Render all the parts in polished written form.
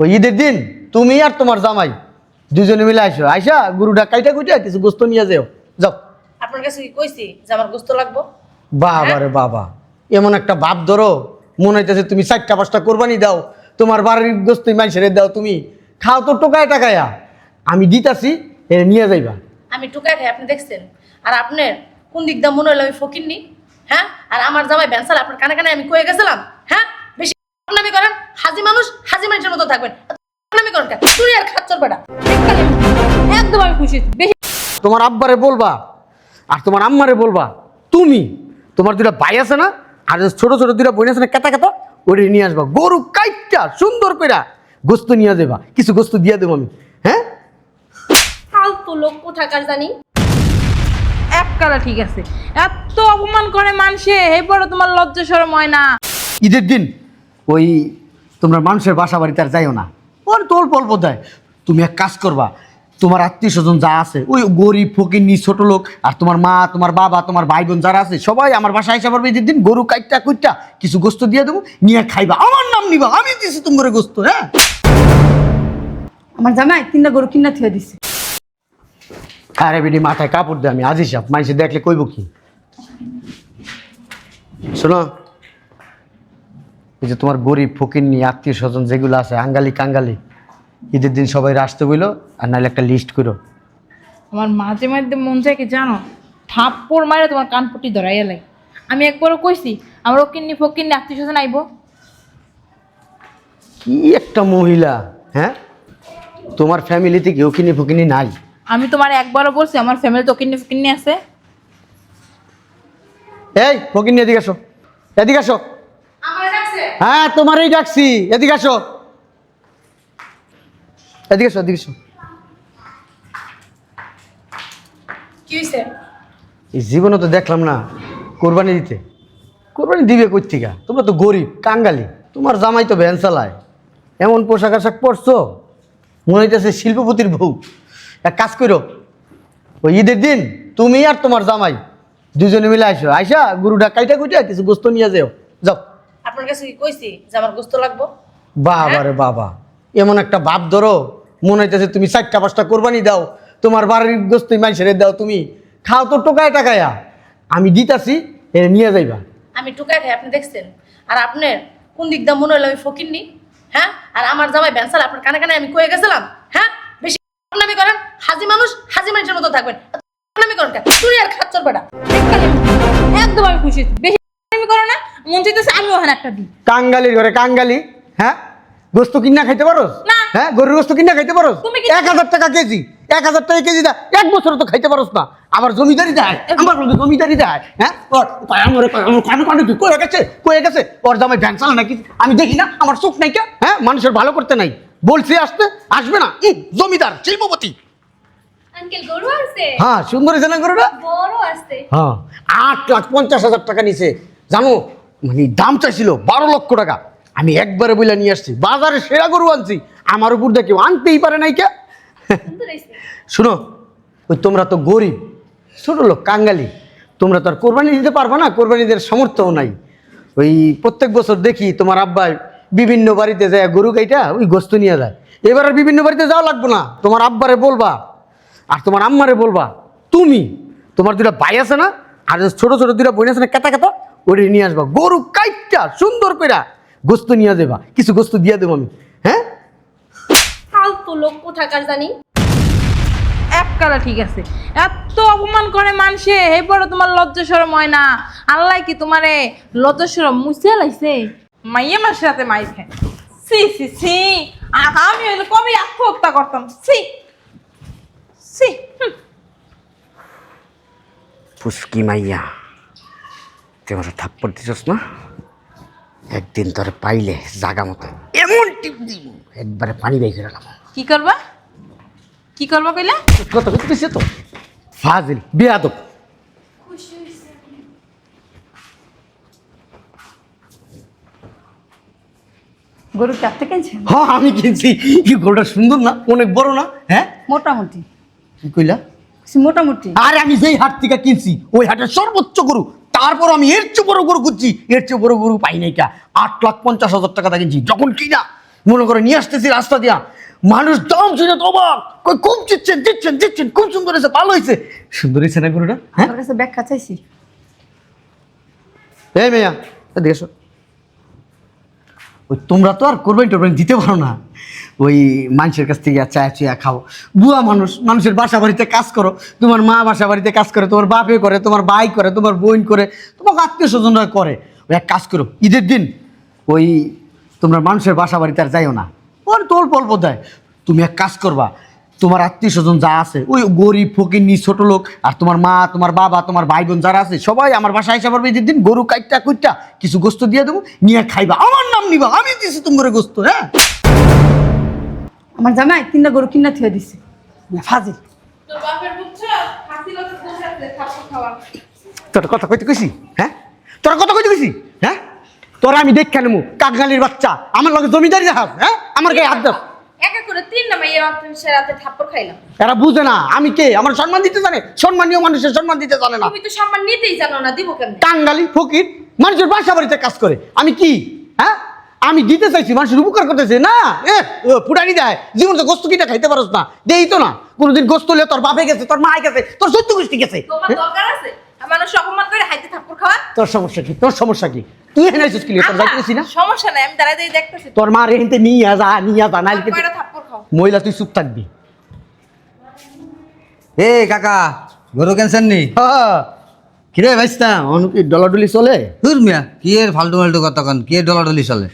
ওই ঈদের দিন তুমি আর তোমার জামাই দুজনে মিলে আইসো, আইসা গরুটা কাইটা কুইটা কিছু গোস্ত নিয়ে যাও। যাও। আপনার কাছে কি কইছি যে আমার গোস্ত লাগবো? বাবা রে বাবা, এমন একটা ভাব ধরো মনে হইতেছে তুমি 4টা 5টা কোরবানি দাও, তোমার বাড়ির গোস্ত মানুষের দাও, তুমি খাও তো টোকায় টাকায়া, আমি দিতাছি এ নিয়ে যাইবা। আমি টুকায় খাই, আপনি দেখছেন? আর আপনার কোন দিক দিয়ে মনে হলো আমি ফকিন্নি? হ্যাঁ, আর আমার জামাই ব্যানসাল আপনার কানে কানে আমি কয়ে গেছিলাম? হ্যাঁ, বেশি নামি করেন। হাজি মানুষ হাজি মানুষের মতো থাকবেন, নামি করেন কেন? চুরি আর খাচ্চর বেটা। একদম আমি খুশি বেশি। তোমার আব্বারে বলবা আর তোমার আম্মারে বলবা, তুমি তোমার দুটা ভাই আছে না, আর ছোট ছোট দুটা বোন আছে না, কেতা কেতা ওটা নিয়ে আসবা, গরু কাইটটা সুন্দর কইরা গোস্ত নিয়ে যাবা, কিছু গোস্ত দিয়ে দেবো আমি। হ্যাঁ, ফালতু লোক কোথাকার জানি। এককালা ঠিক আছে, এত অপমান করে মানুষে, এই বড় তোমার লজ্জা শরম হয় না? ঈদের দিন ওই তোমরা মানুষের বাসা বাড়িতে আর যাইও না, ওর তো অল্প অল্প দেয়। তুমি এক কাজ করবা, তোমার আত্মীয় স্বজন যা আছে, ওই গরিব ফকিন্নি ছোট লোক, আর তোমার মা তোমার বাবা তোমার ভাই বোন যারা আছে সবাই আমার বাসায় এসে পারবে ঈদের দিন, গরু কাইটটা কুইটটা কিছু গোস্ত দিয়ে দেবো, নিয়ে খাইবা, আমার নাম নিবা, আমি দিছি তোমার গোস্ত। হ্যাঁ, আমার জামাই 3টা গরু কিনা থুয়ে দিছে। আরে বেটি মাথায় কাপড় দে, আমি আজি সাপ মানুষে দেখলে কইব কি। শোনো, এই যে তোমার গরিব ফকিন্নি আত্মীয় স্বজন যেগুলো আছে আঙ্গালি কাঙ্গালি, ঈদের দিন সবাই আসতে বইলো, আর নাহলে একটা লিস্ট করো। আমার মাঝে মাঝে মন চায় কি জানো, থাপ্পড় মারে তোমার কানপট্টি ধরাইয়া লাই। আমি একবারও কইছি আমার ওকিন্নি ফকিন্নি আত্মীয় স্বজন আইব। কি একটা মহিলা! হ্যাঁ, তোমার ফ্যামিলিতে কেউ কিনি ফকিনি নাই? আমি তোমার একবারও বলছি আমার ফ্যামিলিতে ওকিন্নি ফকিন্নি আছে? এই ফকিনি এদিকে আসো, এদিকে আসো। আমার ডাকছে? হ্যাঁ তোমারই ডাকছি, এদিকে আসো, এদিকে আসো, এদিকে আসো। কি হইছে? এই জীবনে তো দেখলাম না কোরবানি দিতে। কোরবানি দিবে কই থেকে? তোমরা তো গরিব কাঙ্গালি, তোমার জামাই তো ভ্যান চালায়, এমন পোশাক আশাক পরছো মনে হইতেছে শিল্পপতির বউ। এক কাজ করো, ওই ঈদের দিন তুমি আর তোমার জামাই দুজনে মিলে আইসো, আইসা গরুটা কাইটা কুইটা কিছু গোস্ত নিয়ে যাও। যাও। আপনার কাছে কি কইছি যে আমার গোস্ত লাগবো? বাবা রে বাবা, এমন একটা ভাব ধরো মনে হইতেছে তুমি 4টা 5টা কোরবানি দাও, তোমার বাড়ির গোস্ত মানুষের দাও, তুমি খাও তো টোকায় টাকায়া, আমি দিতাছি এ নিয়ে যাইবা। আমি টুকায় খাই, আপনি দেখছেন? আর আপনার কোন দিক দিয়ে মনে হলো আমি ফকিন্নি? হ্যাঁ, আর আমার জামাই ব্যানসাল আপনার কানে কানে আমি কয়ে গেছিলাম? হ্যাঁ, বেশি নামি করেন। হাজি মানুষ হাজি মানুষের মতো থাকবেন, নামি করেন কেন? চুরি আর খাচ্চর বেটা। একদম আমি খুশি বেশি আমি করো না, মন চাইতেছে আমি ওখানে একটা দিই। কাঙ্গালির ঘরে কাঙ্গালি। হ্যাঁ, গোস্ত কিনা খাইতে পারোস? না। হ্যাঁ, গরুর গোস্ত কিনা খাইতে পারোস? তুমি কি 1000 টাকা কেজি, 1000 টাকা কেজি দা, 1 বছর তো খাইতে পারোস না, আবার জমিদারি দেয়, আমার বলতে জমিদারি দেয়। হ্যাঁ, কয়ে গেছে কয়ে গেছে ওর জামাই ভ্যান চালা নাকি, আমি দেখি না, আমার চোখ নাই কে? হ্যাঁ, মানুষের ভালো করতে নাই, বলছি আসতে আসবে না, জমিদার শিল্পপতি। আঙ্কেল গরু আছে? হ্যাঁ, সুন্দর হয়েছে না গরুটা? বড় আছে। হ্যাঁ, 8,50,000 টাকা নিছে, জানো? মানে দাম চাইছিল 12 লক্ষ টাকা, আমি একবারে বইলা নিয়ে আসছি, বাজারে সেরা গরু আনছি, আমার উপর দিয়ে কেউ আনতেই পারে নাই কে। সুন্দর হইছে। শুনো, ওই তোমরা তো গরিব ছোট লোক কাঙ্গালি, তোমরা তো আর কোরবানি দিতে পারবে না, কোরবানি দেওয়ার সামর্থ্যও নাই। ওই প্রত্যেক বছর দেখি তোমার আব্বাই বিভিন্ন বাড়িতে যায় গরু গাইটা ওই গোস্ত নিয়ে যায়, এবার আর বিভিন্ন বাড়িতে যাওয়া লাগবে না, তোমার আব্বারে বলবা আর তোমার আম্মারে বলবা, তুমি তোমার দুটা ভাই আছে না, আর ছোট ছোট দুটা বোন আছে না, কেতা কেতা ওটা নিয়ে আসবা, গরু কাইটটা সুন্দর কইরা গোস্ত নিয়ে যাবা, কিছু গোস্ত দিয়ে দেবো আমি। হ্যাঁ, ফালতু লোক কোথাকার জানি। এককালা ঠিক আছে, এত অপমান করে মানুষে, এই বড় তোমার লজ্জা শরম হয় না? আল্লাহ কি তোমারে লজ্জা শরম মুছে লাইছে? মাইয়া মার সাথে মাইর খায়। সি সি সি, আমি হইলে কবে আত্মহত্যা করতাম। C C. ফুসকি মাইয়া, তুই আমার থাপ্পড় দিছস না, একদিন তোরে পাইলে জাগা মতো এমন টিপ দিব একবারে পানি বের করে গেলাম। কি করবা কি করবা কইলা? কথা বুঝতেছে তো, ফাজিল বেয়াদব। গরু চারটে কিনছেন? হ্যাঁ, আমি কিনছি। কি গরুটা সুন্দর না, অনেক বড় না? হ্যাঁ, মোটামুটি। কি কইলা? মোটামুটি। আরে আমি যেই হাট থেকে কিনছি ওই হাটের সর্বোচ্চ গরু, তারপর আমি এর চেয়ে বড় গরু খুঁজছি, এর চেয়ে বড় গরু পাই নাই কা। 8,50,000 টাকা কিনছি, যখন কিনা মনে করে নিয়ে আসতেছি রাস্তা দিয়া, মানুষ দাম শুনে তো অবাক, কই খুব দিচ্ছেন খুব সুন্দর হয়েছে, ভালো হয়েছে। সুন্দর হয়েছে না গরুটা? হ্যাঁ আমার কাছে ব্যাখ্যা চাইছি। এই মেয়া এদিকে এসো। ওই তোমরা তো আর কোরবানি দিতে পারো না, ওই মানুষের কাছ থেকে চায়া চুয়া খাও। বুয়া মানুষ, মানুষের বাসা বাড়িতে কাজ করো, তোমার মা বাসা বাড়িতে কাজ করে, তোমার বাপে করে, তোমার ভাই করে, তোমার বোন করে, তোমার আত্মীয় স্বজনরা করে। ওই এক কাজ করো, ঈদের দিন ওই তোমরা মানুষের বাসা বাড়িতে আর যাইও না, ওর তো অল্প অল্প দেয়। তুমি এক কাজ করবা, তোমার আত্মীয় স্বজন যা আছে, ওই গরিব ফকিন্নি ছোট লোক, আর তোমার মা, তোমার বাবা, তোমার ভাই বোন যারা আছে, সবাই আমার বাসায় এসে পারবে ঈদের দিন। গরু কাইটটা কুইটটা কিছু গোস্ত দিয়ে দেবো, নিয়ে খাইবা, আমার নাম নিবা, আমি দিছি তোমার গোস্ত। হ্যাঁ আমার জামাই 3টা গরু কিনা থুয়ে দিছে। ফাজিল। তোর বাপের বুঝছো হাসি লগে বসে আছে থাপ্পড় খাওয়া। তোর কথা কইতে কইছি? হ্যাঁ তোরা কথা কইতে কইছি? হ্যাঁ তোরা আমি দেখে নেবো কাকগালির বাচ্চা, আমার লগে জমিদারি হাত। হ্যাঁ আমার গায়ে হাত দাও। একা করে 3 মাইয়ের রাতে থাপ্পড় খাইলাম। এরা বুঝে না আমি কে, আমার সম্মান দিতে জানে, সম্মানীয় মানুষের সম্মান দিতে জানে না। তুমি তো সম্মান নিতেই জানো না, দিব কেমনে? কাঙ্গালি ফকির, মানুষের বাসা বাড়িতে কাজ করে, আমি কি? হ্যাঁ আমি দিতে চাইছি, মানুষের উপকার করতেছে না। ফুটানি দেয়, জীবন তো গোস্ত কিটা খাইতে পারস না, দেই তো না কোনোদিন। গোস্ত হলে তোর বাপে গেছে, তোর মায় গেছে, তোর চৈত্য গোষ্ঠী গেছে। তোমার দরকার আছে মানুষ অপমান করে হাইতে থাপ্পড় খাওয়া? তোর সমস্যা কি? তোর সমস্যা কি? তুই এখানে আইছিস কি লিগে? তোর যাইতেছি না? সমস্যা নাই, আমি দাঁড়াই দাঁড়িয়ে দেখতেছি। তোর মা রেহেনতে নিয়ে যা নাইলে কিন্তু কয়টা থাপ্পড় খাও? মহিলা তুই চুপ থাকবি। এ কাকা, গরু কেনছেন নি? কিরে ভাইস্তা অনুকি ডলাডলি চলে? দূর মিয়া, কি এর ফালতু ফালতু কথা কন, কি এর ডলাডলি চলে?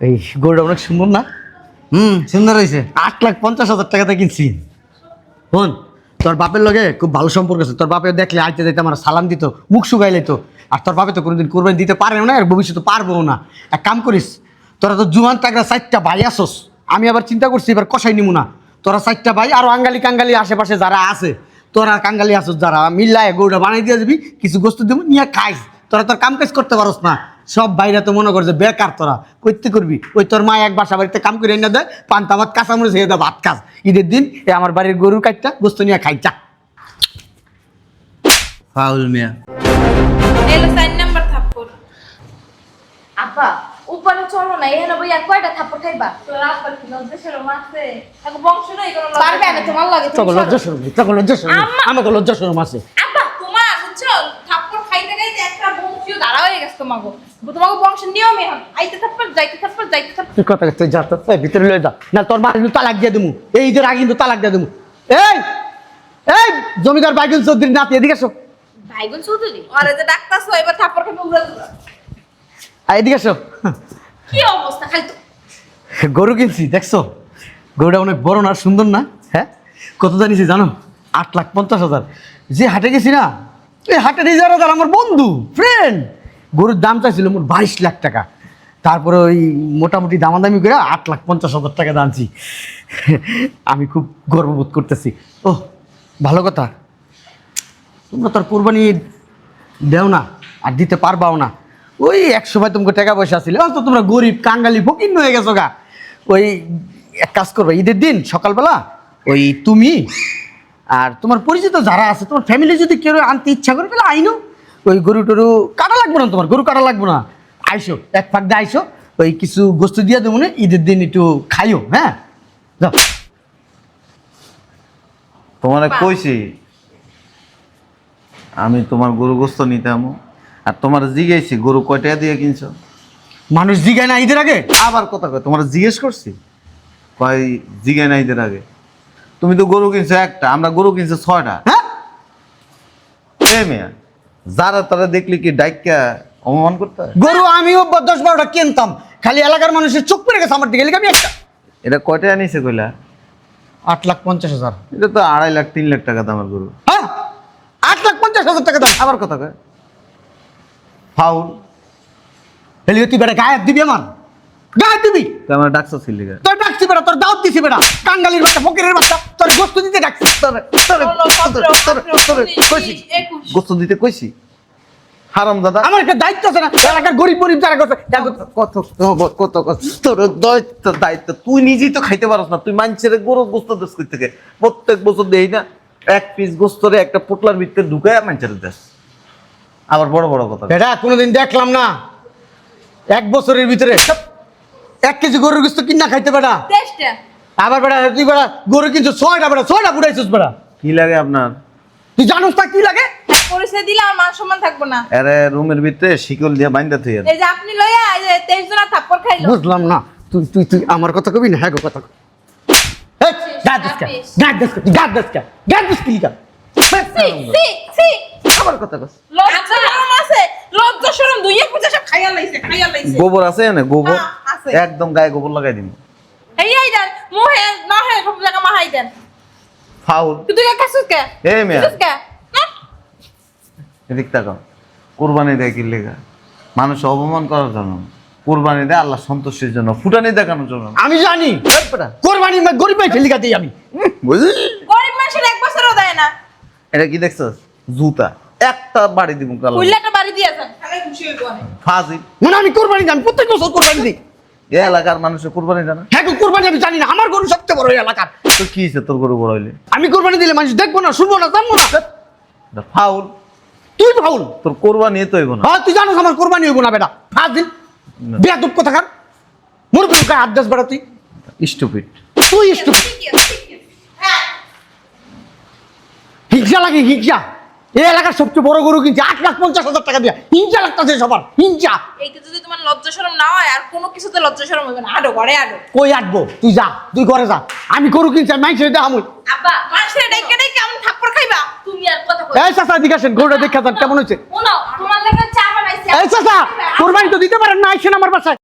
এই গরুটা অনেক সুন্দর না? সুন্দর হয়েছে। 8,50,000 টাকাতে কিনছি। শোন, তোর বাপের লগে খুব ভালো সম্পর্ক আছে, তোর বাপে দেখলে আইতে যাইতে আমার সালাম দিত, মুখ শুকাইলে তো। আর তোর বাপে তো কোনোদিন কোরবানি দিতে পারেও না, আর ভবিষ্যতে পারবেও না। এক কাম করিস, তোরা তো জুয়ান টাকরা 4টা ভাই আসস, আমি আবার চিন্তা করছি এবার কষাই নিমু না। তোরা 4টা ভাই আরো আঙ্গালি কাঙ্গালি আশেপাশে যারা আছে, তোরা কাঙ্গালি আসস যারা, মিল্লায় গরুটা বানাই দিয়ে যাবি, কিছু গোস্ত দেবো, নিয়ে খাইস। তোরা তোর কাম কাজ করতে পারস না, সব বাইরে তো মনে কর যে বেকার, তোরা করতে করবি। ওই তোর মা এক বাসা বাড়িতে কাম করে এনে দেয়, পান্তা ভাত কাঁচামরিচ হয়ে দেয়, ভাত খাস। ঈদের দিন এ আমার বাড়ির গরুর কাটটা গোস্ত নিয়ে খাই চা। ফাউল মিয়া। এলো 4 নাম্বার থাপ্পড়। আব্বা উপরে চলো না, এখানে বইয়া কয়টা থাপ্পড় খাইবা? তোর আব্বার কি লজ্জা শরম আছে? এক বংশ নাই কোনো লজ্জা পারবে না, তোমার লাগে তুমি তোকে সরো। লজ্জা শরম নেই, তোকে লজ্জা শরম নেই, আম্মা! আমাকে লজ্জা শরম আছে। আব্বা তোমার বুঝছো থাপ্পড় খাইতে খাইতে একটা বংশীয় ধারা হয়ে গেছে তোমাকে। তোমাকে বংশের নিয়মে আইতে থাপ্পড় যাইতে থাপ্পড় যাইতে থাপ্পড়। তুই কথা তুই যা তো, এই ভিতরে লয়ে যা, না তোর মা কিন্তু তালাক দিয়ে দেবো, এই ঈদের আগে কিন্তু তালাক দিয়ে দেবো। এই এই জমিদার বাইগুল চৌধুরী নাতি, এদিকে এসো। ভাইগুন চৌধুরী আরে যে ডাক্তারছো এবার থাপ্পড় খাইতে উড়ে যাবে। এদিকে এসো। কি অবস্থা খালি তো। গরু কিনছি দেখছো, গরুটা অনেক বড় না, সুন্দর না? হ্যাঁ কত জানিছি জানো? 8,50,000। যে হাটে গেছি না, এই হাটের এই যারা আমার বন্ধু ফ্রেন্ড, গরুর দাম চাইছিল মোট 22 লাখ টাকা। তারপরে ওই মোটামুটি দামাদামি করে 8,50,000 টাকা দামছি। আমি খুব গর্ববোধ করতেছি। ও ভালো কথা, তোমরা তো আর কোরবানি দেও না, আর দিতে পারবাও না। ওই 100 ভাই তোমাকে টাকা পয়সা ছিল, তো তোমরা গরিব কাঙ্গালি ফকির হয়ে গেছো গা। ওই এক কাজ করবে, ঈদের দিন সকালবেলা ওই তুমি আর তোমার পরিচিত যারা আছে, তোমার ফ্যামিলি যদি কেউ আনতে ইচ্ছা করে তাহলে আইনো। ওই গরু টরু কাটা লাগবে না, তোমার গরু কাটা লাগবে না, আইসো এক ফাঁক দিয়ে আইসো, ওই কিছু গোস্ত দিয়ে দেবো না, ঈদের দিন একটু খাইও। হ্যাঁ যাও। তোমার কইছি আমি তোমার গরু গোস্ত নিতাম, আর তোমার জিজ্ঞেসি গরু কয় টাকা দিয়ে কিনছো? মানুষ জিগায় না ঈদের আগে? আবার কথা কয়, তোমার জিজ্ঞেস করছি কয় জিজ্ঞাই না ঈদের আগে? তুমি তো গরু কিনছো একটা, আমরা গরু কিনছো 6টা। হ্যাঁ মেয়া যারা তারা দেখলি কি ডাইকা অপমান করতে হয়? গরু আমিও 10-12টা কিনতাম, খালি এলাকার মানুষের চোখ পড়ে গেছে আমার দিকে, এলাকা আমি একটা। এটা কয় টাকা নিছে কইলা? 8,50,000। এটা তো 2.5 লাখ 3 লাখ টাকা দামের গরু। হ্যাঁ 8,50,000 টাকা দাম। আবার কথা কয় ফাউল। এলিও তুই বেটা গায়ে দিবি, আমার গায়ে দিবি? আমার ডাকছো ছিলিগা তোর ডাকছি বেটা, তোর দাওয়াত দিছি বেটা, কাঙ্গালির বাচ্চা ফকিরের বাচ্চা, তোর গোস্ত দিতে ডাকছি। গোস্ত দিতে কইছি হারাম দাদা। আমার একটা দায়িত্ব আছে না, এলাকার গরিব গরিব যারা করছে। কত কত তোর দায়িত্ব দায়িত্ব তুই নিজেই তো খাইতে পারস না, তুই মানুষের গরু গোস্ত দেশ কই থেকে? প্রত্যেক বছর দেই না, এক পিস গোস্তরে একটা পোটলার ভিতরে ঢুকায় মানুষের দেশ। আবার বড় বড় কথা এটা কোনোদিন দেখলাম না, 1 বছরের ভিতরে 1 কেজি গরুর গোস্ত কিনা খাইতে বেটা টেস্টটা আবার বেটা তুই বেটা গরু কিন্তু 6টা বেটা 6টা ফুটাইছিস বেটা কি লাগে আপনার? তুই জানোস তা কি লাগে? পরিচয় দিলে আমার মান সম্মান থাকবো না। আরে রুমের ভিতরে শিকল দিয়ে বাইন্দা থুই এই যে আপনি লইয়া এই যে 23 জনা থাপ্পড় খাইলো। বুঝলাম না তুই তুই তুই আমার কথা কবি না হ্যাঁ গো কথা এই গাদ দস্কা গাদ দস্কা গাদ দস্কা গাদ দস্কি লিখা সি সি সি আমার কথা কস। লজ্জা শরম আছে, লজ্জা শরম দুইয়ে পূজা সব খাইয়া লাইছে, খাইয়া লাইছে। গোবর আছে না গোবর? হ্যাঁ, আছে। একদম গায়ে গোবর লাগাই দিন। এই দেন মুহে না হে সব জায়গা মাহাই দেন। ফাউল। তুই তুই কাছুস কে? এই মিয়া। কাছুস কে? না? এদিক তাকাও। কুরবানি দেয় কি লেগা? মানুষ অপমান করার জন্য। কুরবানি দেয় আল্লাহ সন্তুষ্টির জন্য, ফুটানি দেখানোর জন্য। আমি জানি কোরবানি মে গরিব ভাই ঠেলিকা দেই আমি বুঝলি? গরিব মানুষের এক বছরও দেয় না। এটা কি দেখছস? জুতা একটা বাড়ি দিব কাল। কইলাটা বাড়ি দিয়েছেন। খালি খুশি হইব আমি। ফাজিল। মানে আমি কোরবানি দিই আমি প্রত্যেক বছর কোরবানি দিই এই এলাকার মানুষের কুরবানি জানা? হ্যাঁ গো, কোরবানি আমি জানি না আমার গরু সবচেয়ে বড় এই এলাকার তো কি হইছে তোর গরু বড় হইলে? আমি কোরবানি দিলে মানুষ দেখবো না শুনবো না জানবো না এটা ফাউল। তুই ভাউল তোর কোরবানি তো হইব না। হ্যাঁ তুই জানোস আমার কোরবানি হইব না বেটা ফাজিল না। বেয়াদব কোথাকার মুরগি গায়ে হাত দাস বেটা তুই স্টুপিড। তুই stupid। হ্যাঁ। হিংসা লাগে হিংসা এই এলাকার সবচেয়ে বড় গরু কিনছে 8,50,000 টাকা দিয়া হিংসা লাগতেছে সবার হিংসা এইটা যদি তোমার লজ্জা শরম না হয় আর কোনো কিছুতে লজ্জা শরম হবে না। আডো ঘরে আডো। কই আটবো তুই যা তুই ঘরে যা আমি গরু কিনছি আমি মাইছে দে আমুই আব্বা মানুষের ডেকে ডেকে কেমন থাপ্পড় খাইবা? তুমি আর কথা কই এই চাচা দিকে আসেন গরুটা দেখা যান কেমন হয়েছে শোনো তোমার লাগে চা বানাইছি এই চাচা কোরবানি তো দিতে পারেন না আইসেন আমার বাসায়